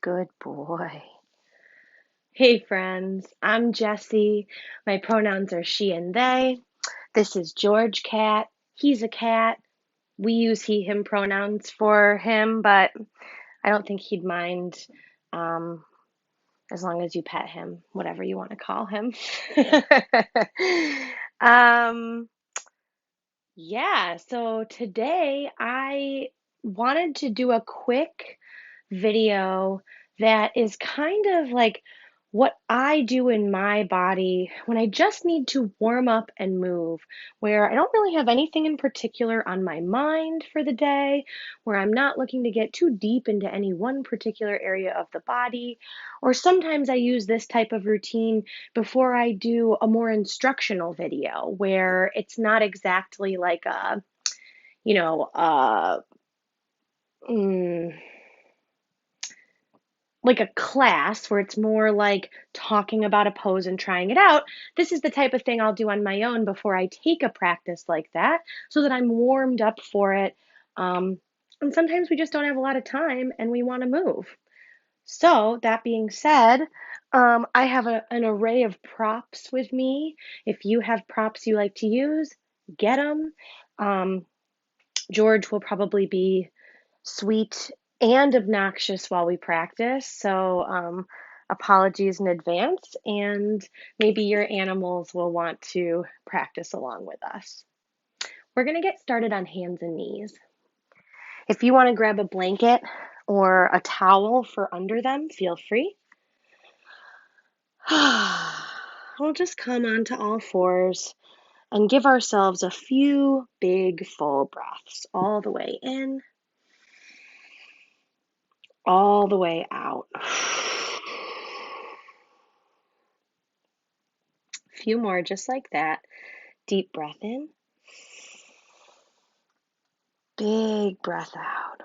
Good boy. Hey friends, I'm Jessie. My pronouns are she and they. This is George Cat. He's a cat. We use he, him pronouns for him, but I don't think he'd mind um, as long as you pet him, whatever you want to call him. um, so today I wanted to do a quick video that is kind of like what I do in my body when I just need to warm up and move, where I don't really have anything in particular on my mind for the day, where I'm not looking to get too deep into any one particular area of the body. Or sometimes I use this type of routine before I do a more instructional video where it's not exactly like a, you know, uh, mm, like a class where it's more like talking about a pose and trying it out. This is the type of thing I'll do on my own before I take a practice like that so that I'm warmed up for it. And sometimes we just don't have a lot of time and we want to move. So, that being said, I have an array of props with me. If you have props you like to use, get them. Um, George will probably be sweet and obnoxious while we practice. So, apologies in advance, and maybe your animals will want to practice along with us. We're going to get started on hands and knees. If you want to grab a blanket or a towel for under them, feel free. We'll just come onto all fours and give ourselves a few big full breaths all the way in, all the way out. A few more just like that. Deep breath in. Big breath out.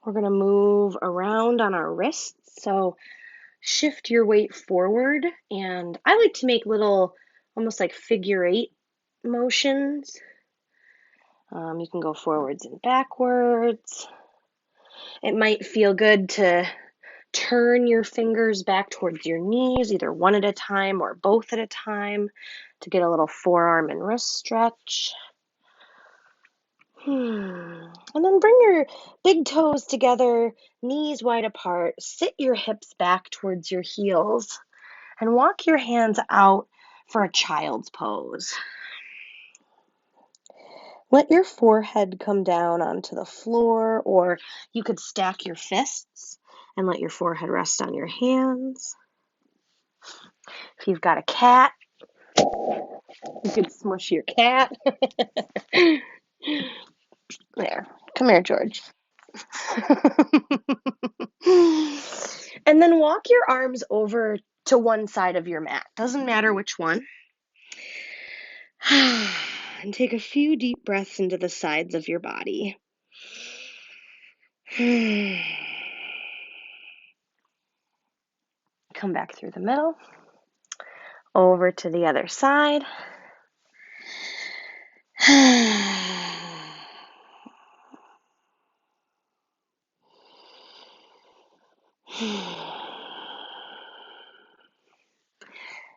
We're going to move around on our wrists. So shift your weight forward. And I like to make little, almost like figure eight motions. You can go forwards and backwards. It might feel good to turn your fingers back towards your knees, either one at a time or both at a time, to get a little forearm and wrist stretch. And then bring your big toes together, knees wide apart. Sit your hips back towards your heels and walk your hands out for a child's pose. Let your forehead come down onto the floor, or you could stack your fists and let your forehead rest on your hands. If you've got a cat, you could smush your cat. There. Come here, George. And then walk your arms over to one side of your mat. Doesn't matter which one. And take a few deep breaths into the sides of your body. Come back through the middle. Over to the other side.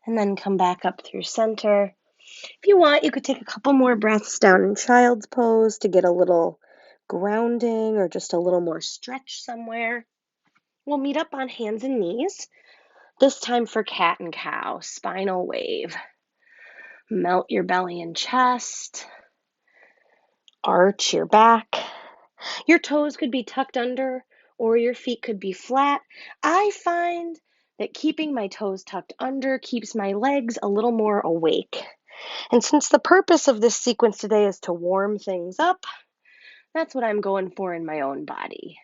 And then come back up through center. If you want, you could take a couple more breaths down in child's pose to get a little grounding or just a little more stretch somewhere. We'll meet up on hands and knees, this time for cat and cow, spinal wave. Melt your belly and chest, arch your back. Your toes could be tucked under or your feet could be flat. I find that keeping my toes tucked under keeps my legs a little more awake. And since the purpose of this sequence today is to warm things up, that's what I'm going for in my own body.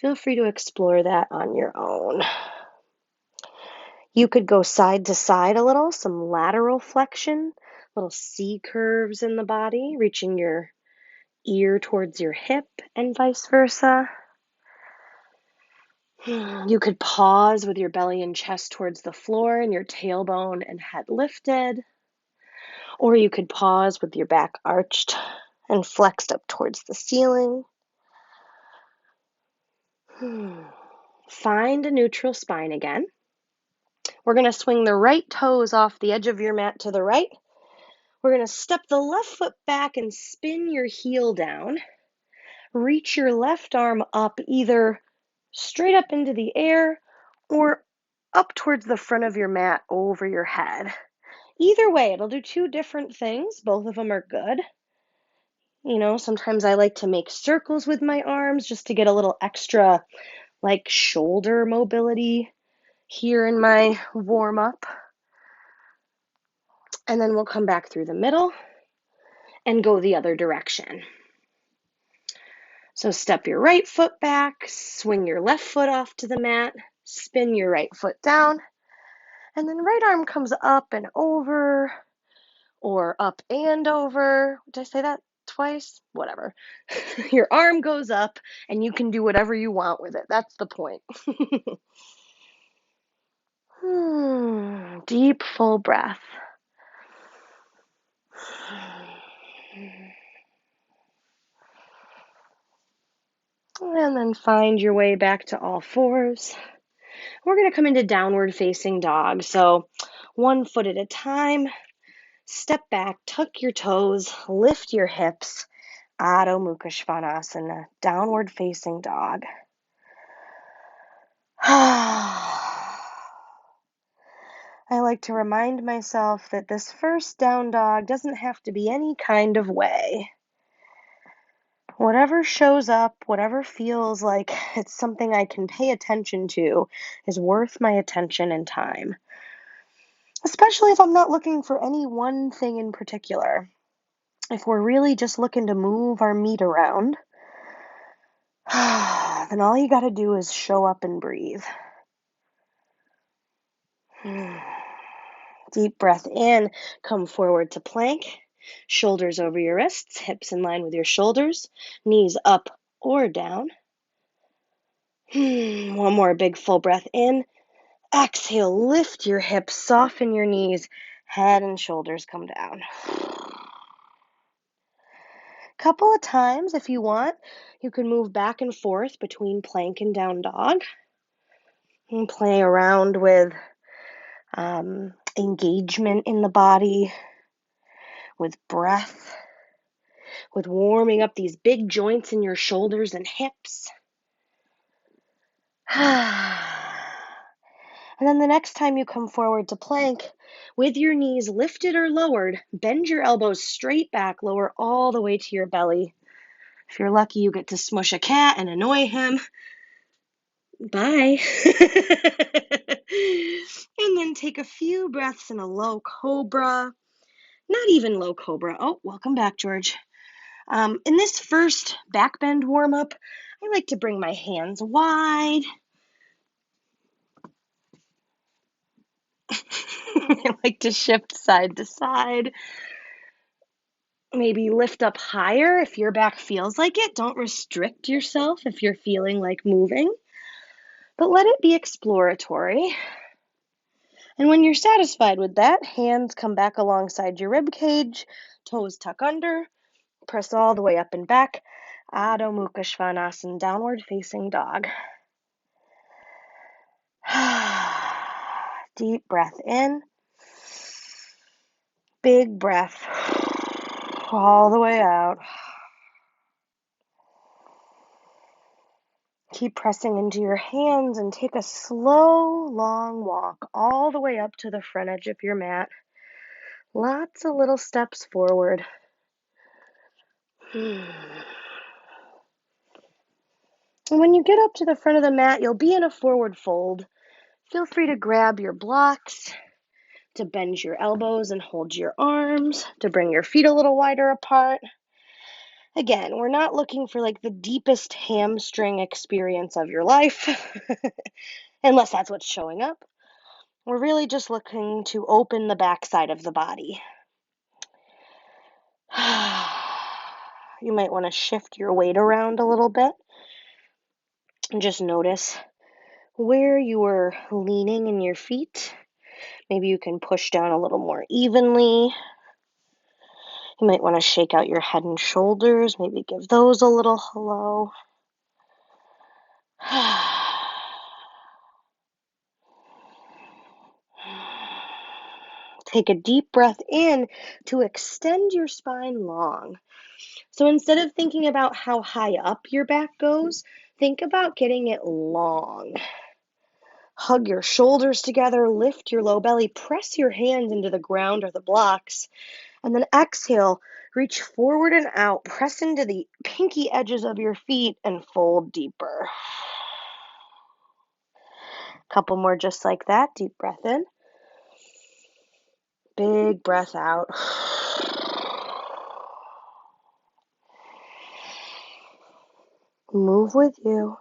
Feel free to explore that on your own. You could go side to side a little, some lateral flexion, little C curves in the body, reaching your ear towards your hip and vice versa. You could pause with your belly and chest towards the floor and your tailbone and head lifted. Or you could pause with your back arched and flexed up towards the ceiling. Find a neutral spine again. We're going to swing the right toes off the edge of your mat to the right. We're going to step the left foot back and spin your heel down. Reach your left arm up, either straight up into the air or up towards the front of your mat over your head. Either way, it'll do two different things. Both of them are good. Sometimes I like to make circles with my arms just to get a little extra, like, shoulder mobility here in my warm up. And then we'll come back through the middle and go the other direction. So step your right foot back, swing your left foot off to the mat, spin your right foot down, and then right arm comes up and over, or up and over. Did I say that twice? Whatever. Your arm goes up, and you can do whatever you want with it. That's the point. Deep, full breath. And then find your way back to all fours. We're going to come into downward facing dog. So 1 foot at a time. Step back, tuck your toes, lift your hips. Adho Mukashvanasana, downward facing dog. I like to remind myself that this first down dog doesn't have to be any kind of way. Whatever shows up, whatever feels like it's something I can pay attention to is worth my attention and time. Especially if I'm not looking for any one thing in particular. If we're really just looking to move our meat around, then all you got to do is show up and breathe. Deep breath in, come forward to plank. Shoulders over your wrists, hips in line with your shoulders, knees up or down. One more big full breath in. Exhale, lift your hips, soften your knees, head and shoulders come down. Couple of times, if you want, you can move back and forth between plank and down dog. And play around with engagement in the body, with breath, with warming up these big joints in your shoulders and hips. And then the next time you come forward to plank, with your knees lifted or lowered, bend your elbows straight back, lower all the way to your belly. If you're lucky, you get to smush a cat and annoy him. Bye. And then take a few breaths in a low cobra. Not even low cobra. Oh, welcome back, George. In this first back bend warm-up, I like to bring my hands wide. I like to shift side to side. Maybe lift up higher if your back feels like it. Don't restrict yourself if you're feeling like moving, but let it be exploratory. And when you're satisfied with that, hands come back alongside your rib cage, toes tuck under, press all the way up and back. Adho Mukashvanasana, downward facing dog. Deep breath in. Big breath all the way out. Keep pressing into your hands and take a slow, long walk all the way up to the front edge of your mat. Lots of little steps forward. And when you get up to the front of the mat, you'll be in a forward fold. Feel free to grab your blocks, to bend your elbows and hold your arms, to bring your feet a little wider apart. Again, we're not looking for like the deepest hamstring experience of your life, unless that's what's showing up. We're really just looking to open the backside of the body. You might want to shift your weight around a little bit and just notice where you are leaning in your feet. Maybe you can push down a little more evenly. You might want to shake out your head and shoulders, maybe give those a little hello. Take a deep breath in to extend your spine long. So instead of thinking about how high up your back goes, think about getting it long. Hug your shoulders together, lift your low belly, press your hands into the ground or the blocks, and then exhale, reach forward and out, press into the pinky edges of your feet and fold deeper. Couple more just like that. Deep breath in. Big breath out. Move with you.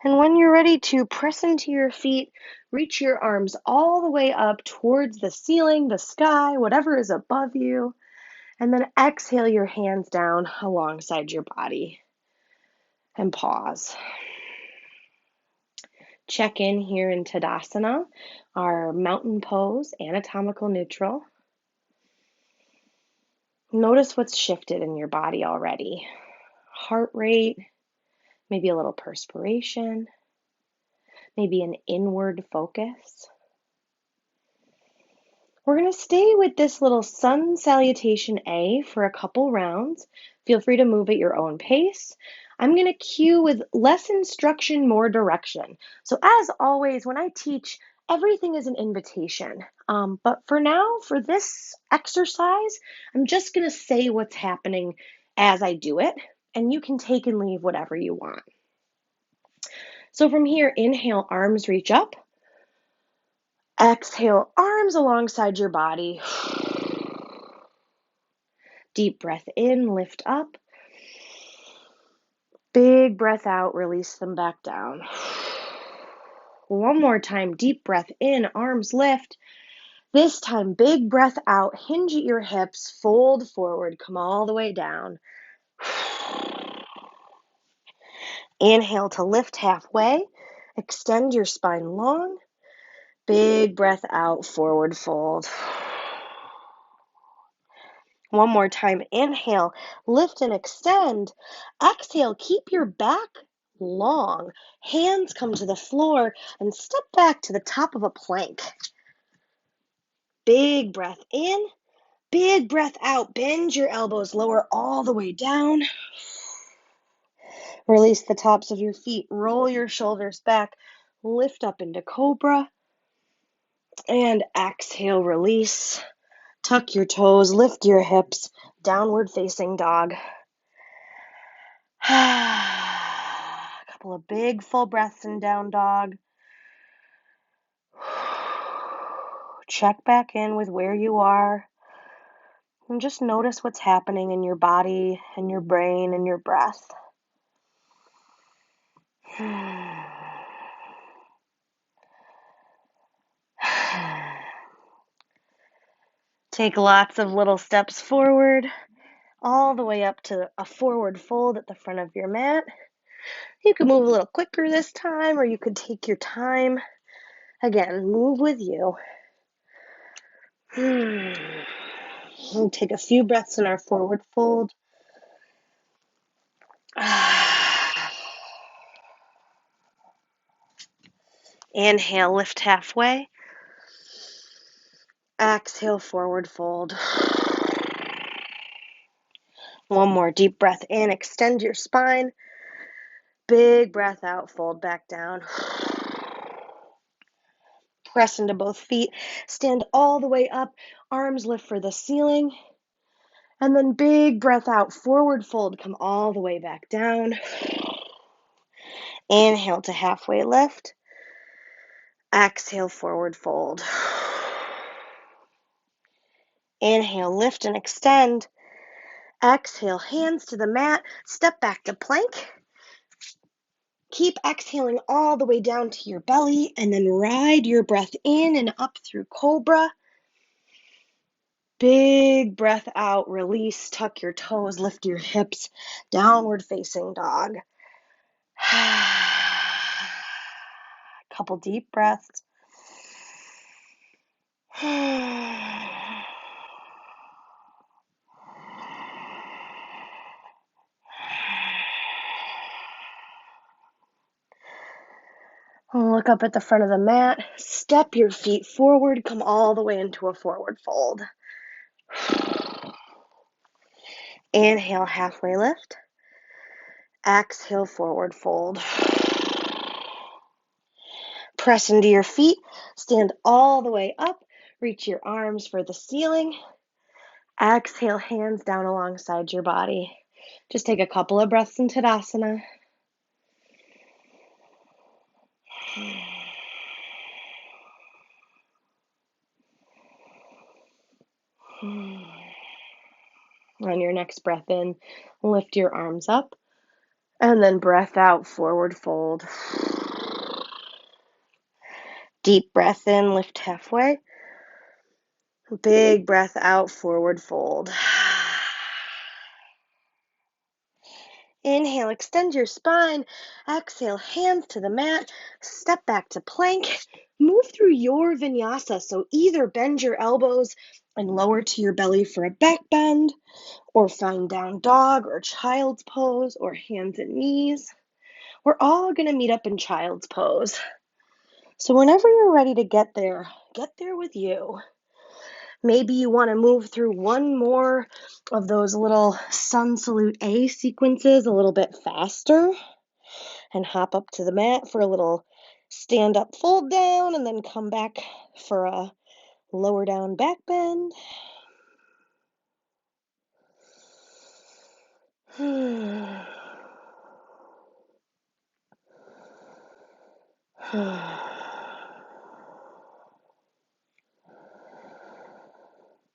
And when you're ready to press into your feet, reach your arms all the way up towards the ceiling, the sky, whatever is above you. And then exhale your hands down alongside your body. And pause. Check in here in Tadasana, our mountain pose, anatomical neutral. Notice what's shifted in your body already. Heart rate, maybe a little perspiration, maybe an inward focus. We're going to stay with this little sun salutation A for a couple rounds. Feel free to move at your own pace. I'm going to cue with less instruction, more direction. So as always, when I teach, everything is an invitation. But for now, for this exercise, I'm just going to say what's happening as I do it, and you can take and leave whatever you want. So from here, inhale, arms reach up. Exhale, arms alongside your body. Deep breath in, lift up. Big breath out, release them back down. One more time, deep breath in, arms lift. This time, big breath out, hinge at your hips, fold forward, come all the way down. Inhale to lift halfway, extend your spine long. Big breath out, forward fold. One more time, inhale, lift and extend. Exhale, keep your back long. Hands come to the floor and step back to the top of a plank. Big breath in, big breath out. Bend your elbows, lower all the way down. Release the tops of your feet, roll your shoulders back, lift up into Cobra. And exhale, release. Tuck your toes, lift your hips, downward facing dog. A couple of big full breaths in down dog. Check back in with where you are. And just notice what's happening in your body and your brain and your breath. Take lots of little steps forward, all the way up to a forward fold at the front of your mat. You could move a little quicker this time, or you could take your time. Again, move with you. We'll take a few breaths in our forward fold. Inhale, lift halfway. Exhale, forward fold. One more deep breath in, extend your spine. Big breath out, fold back down. Press into both feet, stand all the way up, arms lift for the ceiling. And then big breath out, forward fold, come all the way back down. Inhale to halfway lift. Exhale, forward fold. Inhale, lift and extend. Exhale, hands to the mat, step back to plank. Keep exhaling all the way down to your belly, and then ride your breath in and up through Cobra. Big breath out, release, tuck your toes, lift your hips, downward facing dog. Couple deep breaths. Look up at the front of the mat, step your feet forward, come all the way into a forward fold. Inhale, halfway lift. Exhale, forward fold. Press into your feet, stand all the way up, reach your arms for the ceiling. Exhale, hands down alongside your body. Just take a couple of breaths in Tadasana. On your next breath in, lift your arms up, and then breath out, forward fold. Deep breath in, lift halfway. Big breath out, forward fold. Inhale, extend your spine. Exhale, hands to the mat. Step back to plank. Move through your vinyasa. So either bend your elbows and lower to your belly for a back bend, or find down dog or child's pose or hands and knees. We're all going to meet up in child's pose. So whenever you're ready to get there with you. Maybe you want to move through one more of those little sun salute A sequences a little bit faster and hop up to the mat for a little stand up fold down and then come back for a lower down back bend.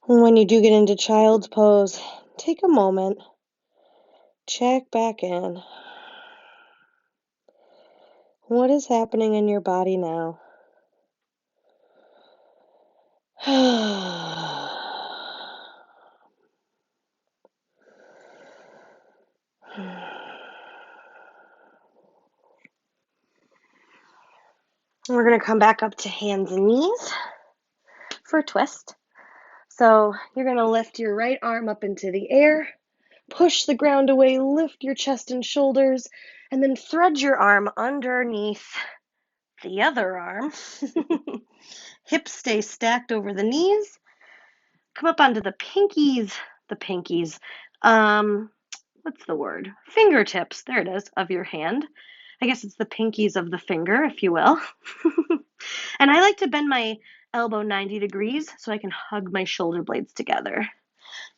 When you do get into child's pose, take a moment, check back in. What is happening in your body now? We're going to come back up to hands and knees for a twist. So you're going to lift your right arm up into the air, push the ground away, lift your chest and shoulders, and then thread your arm underneath the other arm. Hips stay stacked over the knees. Come up onto the pinkies. What's the word? Fingertips, there it is, of your hand. I guess it's the pinkies of the finger, if you will. And I like to bend my elbow 90 degrees so I can hug my shoulder blades together.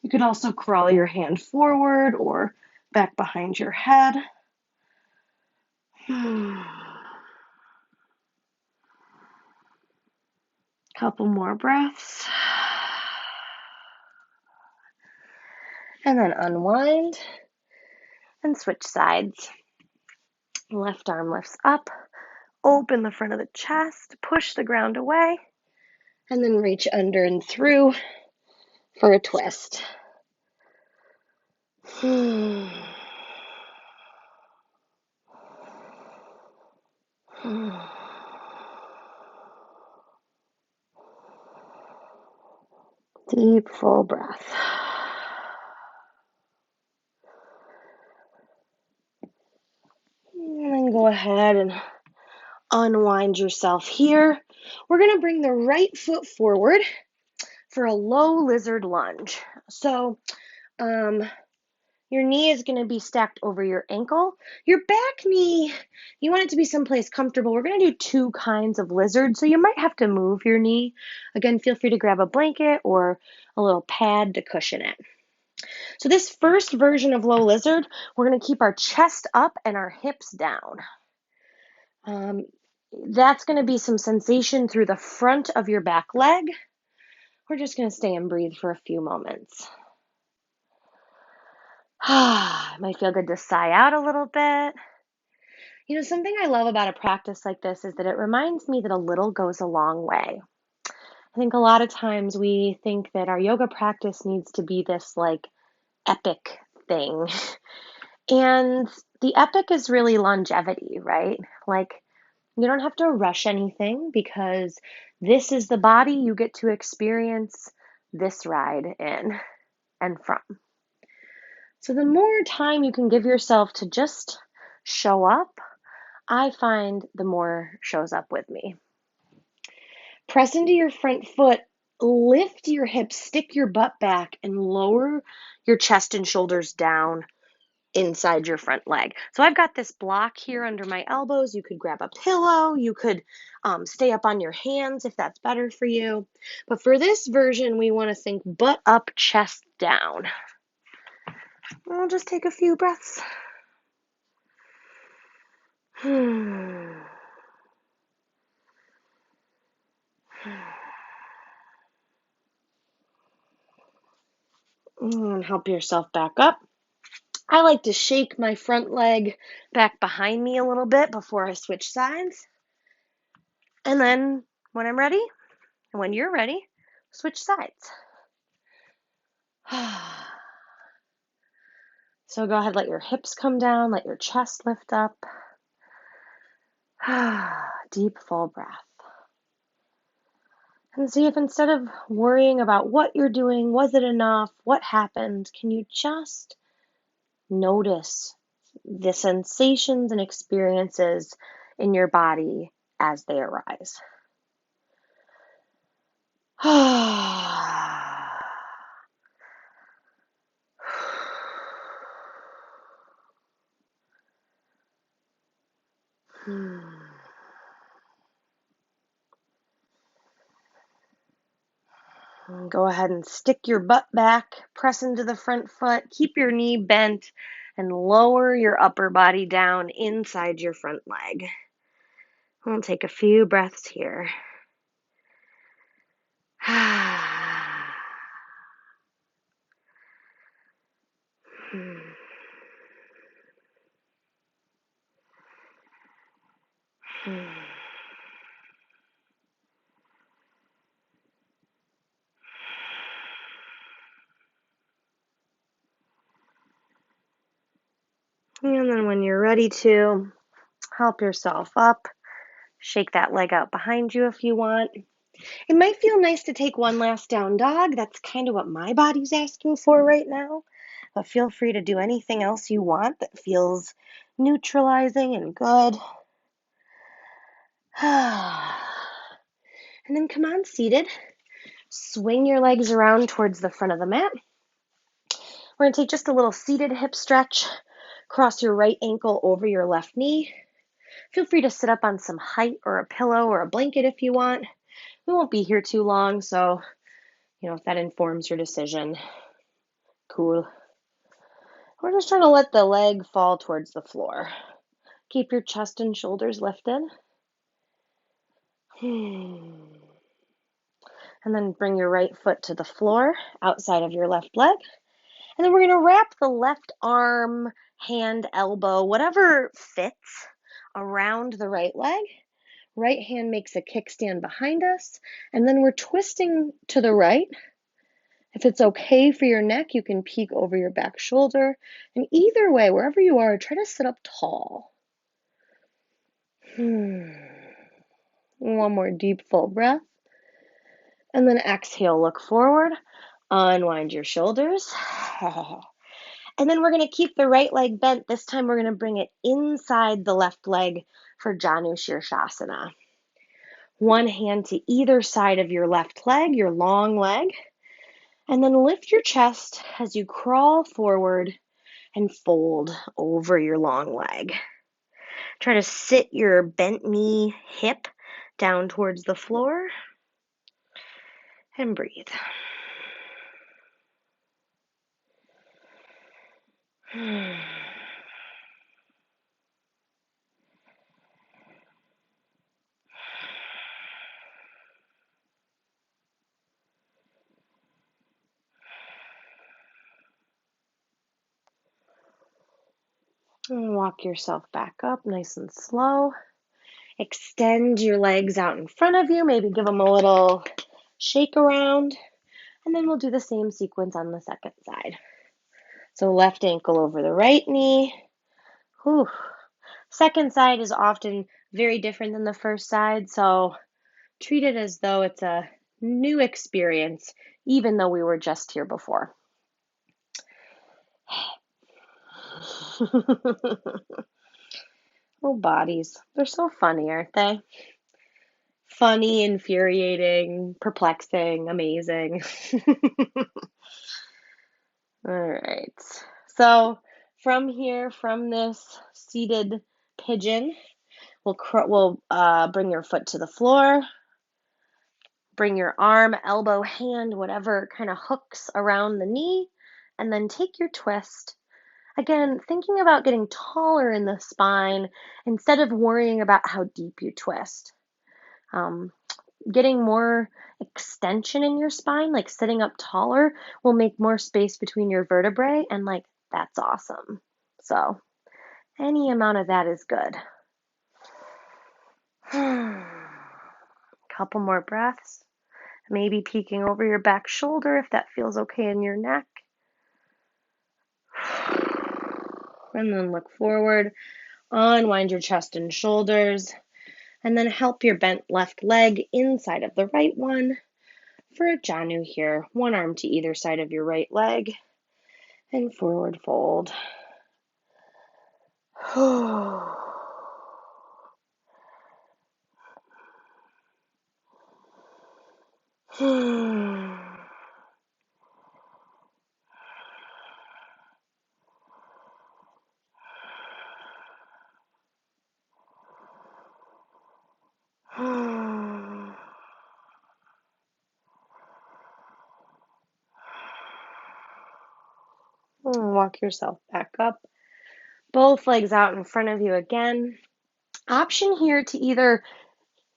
You could also crawl your hand forward or back behind your head. Couple more breaths. And then unwind and switch sides. Left arm lifts up, open the front of the chest, push the ground away, and then reach under and through for a twist. Deep, full breath. And then go ahead and unwind yourself here. We're going to bring the right foot forward for a low lizard lunge. So your knee is going to be stacked over your ankle. Your back knee, you want it to be someplace comfortable. We're going to do two kinds of lizard, so you might have to move your knee. Again, feel free to grab a blanket or a little pad to cushion it. So this first version of low lizard, we're going to keep our chest up and our hips down. That's going to be some sensation through the front of your back leg. We're just going to stay and breathe for a few moments. It might feel good to sigh out a little bit. You know, something I love about a practice like this is that it reminds me that a little goes a long way. I think a lot of times we think that our yoga practice needs to be this like epic thing. And the epic is really longevity, right? Like, you don't have to rush anything because this is the body you get to experience this ride in and from. So the more time you can give yourself to just show up, I find the more shows up with me. Press into your front foot, lift your hips, stick your butt back, and lower your chest and shoulders down inside your front leg. So I've got this block here under my elbows. You could grab a pillow. You could stay up on your hands if that's better for you. But for this version, we want to think butt up, chest down. We'll just take a few breaths. And help yourself back up. I like to shake my front leg back behind me a little bit before I switch sides. And then when I'm ready, and when you're ready, switch sides. So go ahead, let your hips come down, let your chest lift up. Deep, full breath. And see if instead of worrying about what you're doing, was it enough, what happened, can you just notice the sensations and experiences in your body as they arise. And go ahead and stick your butt back, press into the front foot, keep your knee bent, and lower your upper body down inside your front leg. We'll take a few breaths here. And then when you're ready to, help yourself up. Shake that leg out behind you if you want. It might feel nice to take one last down dog. That's kind of what my body's asking for right now. But feel free to do anything else you want that feels neutralizing and good. And then come on, seated. Swing your legs around towards the front of the mat. We're going to take just a little seated hip stretch. Cross your right ankle over your left knee. Feel free to sit up on some height or a pillow or a blanket if you want. We won't be here too long, so, if that informs your decision, cool. We're just trying to let the leg fall towards the floor. Keep your chest and shoulders lifted. And then bring your right foot to the floor outside of your left leg. And then we're going to wrap the left arm, hand, elbow, whatever fits around the right leg. Right hand makes a kickstand behind us. And then we're twisting to the right. If it's okay for your neck, you can peek over your back shoulder. And either way, wherever you are, try to sit up tall. One more deep, full breath. And then exhale, look forward. Unwind your shoulders. And then we're going to keep the right leg bent. This time we're going to bring it inside the left leg for Janu Shirshasana. One hand to either side of your left leg, your long leg. And then lift your chest as you crawl forward and fold over your long leg. Try to sit your bent knee, hip down towards the floor and breathe. And walk yourself back up nice and slow. Extend your legs out in front of you. Maybe give them a little shake around. And then we'll do the same sequence on the second side. So left ankle over the right knee. Whew. Second side is often very different than the first side, so treat it as though it's a new experience, even though we were just here before. Oh, bodies. They're so funny, aren't they? Funny, infuriating, perplexing, amazing. All right. So from here, from this seated pigeon, we'll bring your foot to the floor, bring your arm, elbow, hand, whatever kind of hooks around the knee, and then take your twist. Again, thinking about getting taller in the spine instead of worrying about how deep you twist. Um, Getting more extension in your spine, like sitting up taller, will make more space between your vertebrae, and like that's awesome. So, any amount of that is good. Couple more breaths. Maybe peeking over your back shoulder if that feels okay in your neck. And then look forward. Unwind your chest and shoulders. And then help your bent left leg inside of the right one for a Janu here. One arm to either side of your right leg. And forward fold. Walk yourself back up. Both legs out in front of you again. Option here to either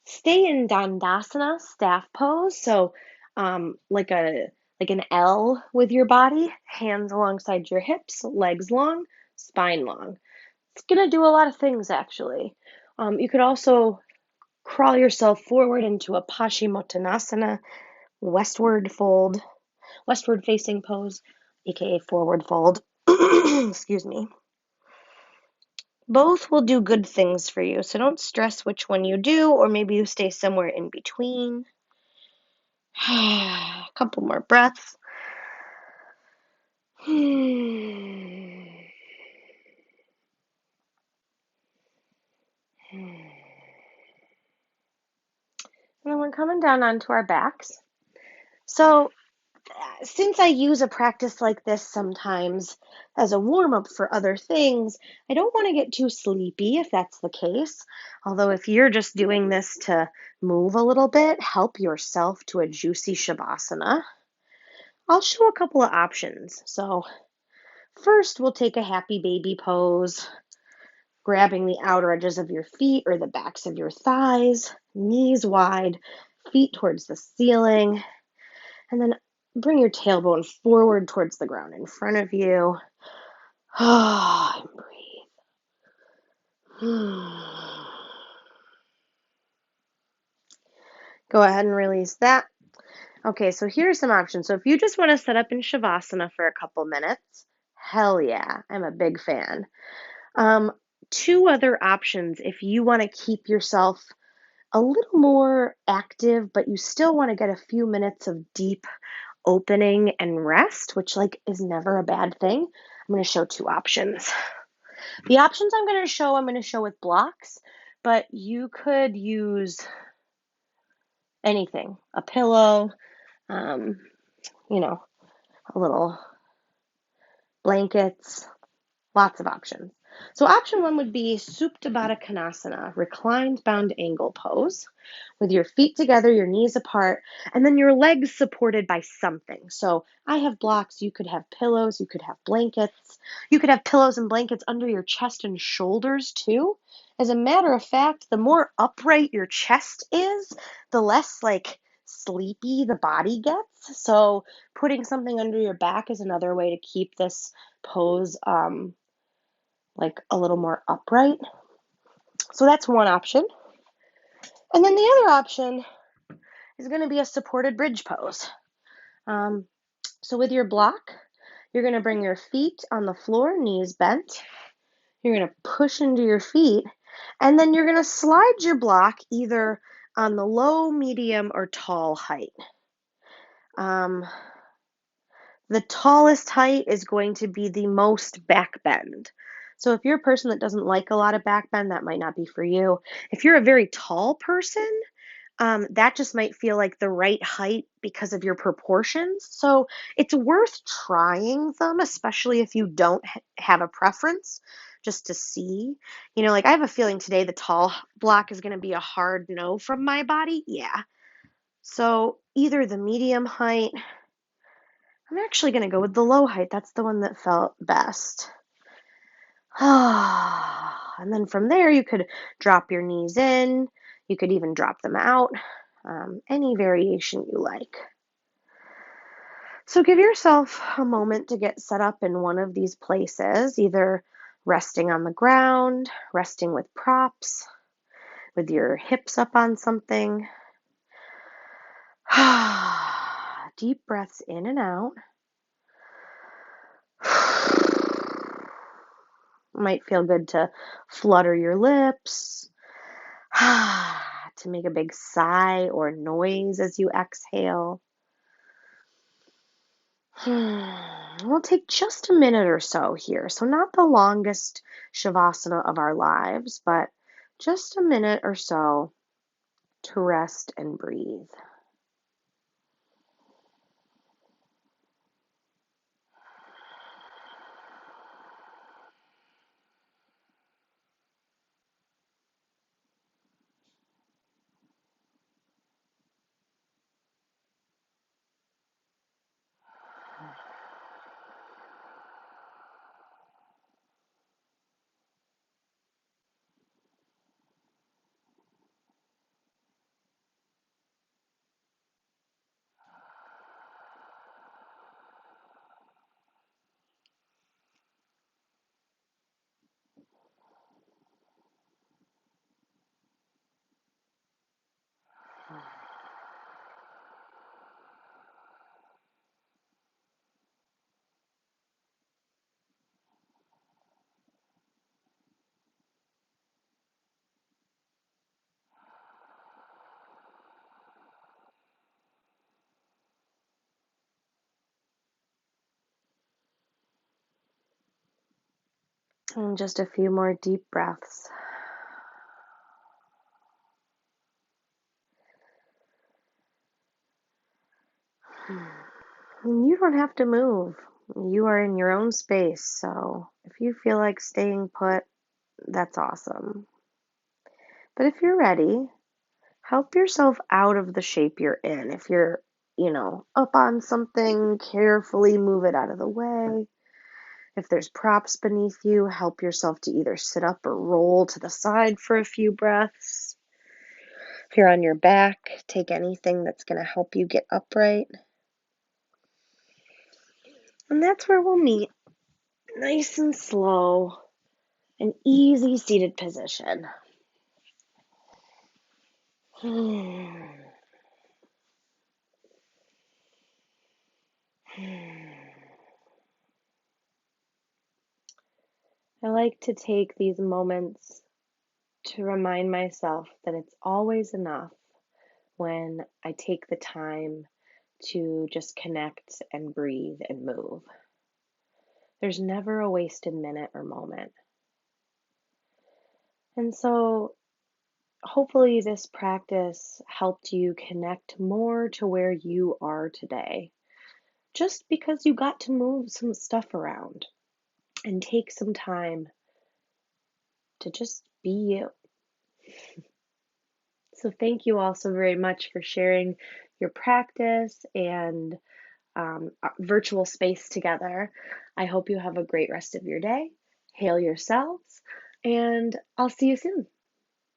stay in Dandasana, staff pose, so like an L with your body, hands alongside your hips, legs long, spine long. It's gonna do a lot of things actually. You could also crawl yourself forward into a Paschimottanasana, westward fold, westward facing pose, aka forward fold. Excuse me. Both will do good things for you, so don't stress which one you do, or maybe you stay somewhere in between. A couple more breaths. And then we're coming down onto our backs. So since I use a practice like this sometimes as a warm-up for other things, I don't want to get too sleepy if that's the case. Although if you're just doing this to move a little bit, help yourself to a juicy Shavasana, I'll show a couple of options. So first, we'll take a happy baby pose, grabbing the outer edges of your feet or the backs of your thighs, knees wide, feet towards the ceiling, and then bring your tailbone forward towards the ground in front of you. And breathe. Go ahead and release that. Okay, so here's some options. So if you just want to set up in Shavasana for a couple minutes, hell yeah, I'm a big fan. Two other options if you want to keep yourself a little more active, but you still want to get a few minutes of deep opening and rest, which like is never a bad thing. I'm going to show two options. The options I'm going to show with blocks, but you could use anything, a pillow, um, a little blankets, lots of options. So option one would be Souptabatakanasana, reclined bound angle pose, with your feet together, your knees apart, and then your legs supported by something. So I have blocks, you could have pillows, you could have blankets, you could have pillows and blankets under your chest and shoulders too. As a matter of fact, the more upright your chest is, the less like sleepy the body gets. So putting something under your back is another way to keep this pose like a little more upright. So that's one option. And then the other option is going to be a supported bridge pose. So with your block, you're going to bring your feet on the floor, knees bent. You're going to push into your feet, and then you're going to slide your block either on the low, medium, or tall height. The tallest height is going to be the most back bend. So if you're a person that doesn't like a lot of back bend, that might not be for you. If you're a very tall person, that just might feel like the right height because of your proportions. So it's worth trying them, especially if you don't have a preference, just to see. Like I have a feeling today the tall block is going to be a hard no from my body. Yeah. So either the medium height, I'm actually going to go with the low height. That's the one that felt best. And then from there, you could drop your knees in. You could even drop them out. Any variation you like. So give yourself a moment to get set up in one of these places, either resting on the ground, resting with props, with your hips up on something. Deep breaths in and out. Might feel good to flutter your lips, to make a big sigh or noise as you exhale. We'll take just a minute or so here. So not the longest Shavasana of our lives, but just a minute or so to rest and breathe. And just a few more deep breaths. You don't have to move. You are in your own space. So if you feel like staying put, that's awesome. But if you're ready, help yourself out of the shape you're in. If you're, up on something, carefully move it out of the way. If there's props beneath you, help yourself to either sit up or roll to the side for a few breaths. If you're on your back, take anything that's going to help you get upright. And that's where we'll meet. Nice and slow, an easy seated position. I like to take these moments to remind myself that it's always enough when I take the time to just connect and breathe and move. There's never a wasted minute or moment. And so hopefully this practice helped you connect more to where you are today, just because you got to move some stuff around and take some time to just be you. So thank you all so very much for sharing your practice and virtual space together. I hope you have a great rest of your day. Hail yourselves, and I'll see you soon.